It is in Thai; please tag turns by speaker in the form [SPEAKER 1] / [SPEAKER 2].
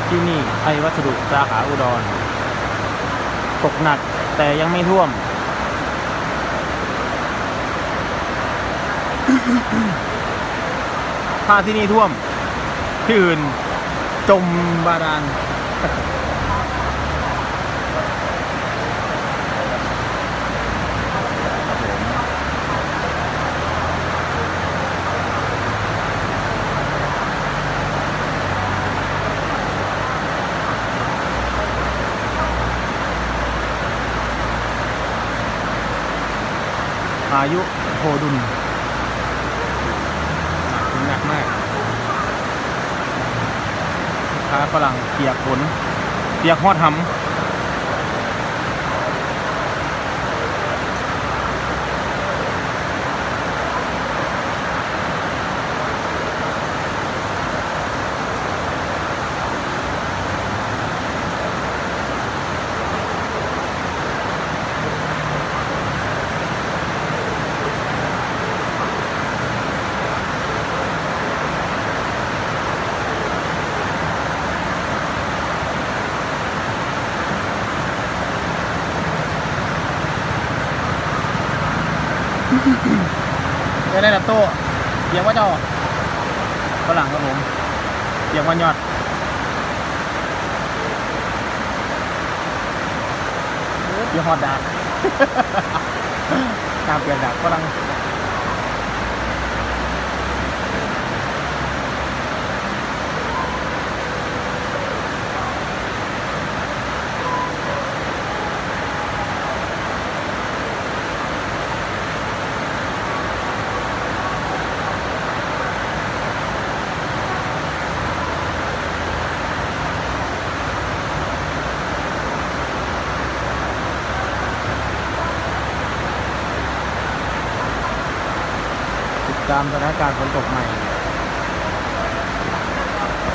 [SPEAKER 1] ที่นี่ไทยวัสดุสาขาอุดรตกหนักแต่ยังไม่ท่วม ถ้าที่นี่ท่วมที่อื่นจมบาดาลพายุโพดุลหนักมากลูกค้าฝรั่งเปียกฝนเปียกฮอดหำจะได้ดับโต้เปียกว่าเจ้าฝรั่งครับผมเปียกว่ายอดเปียกฮอดดากน้ำเปียกดากฝรั่งตามสถานการณ์ฝนตกใหม่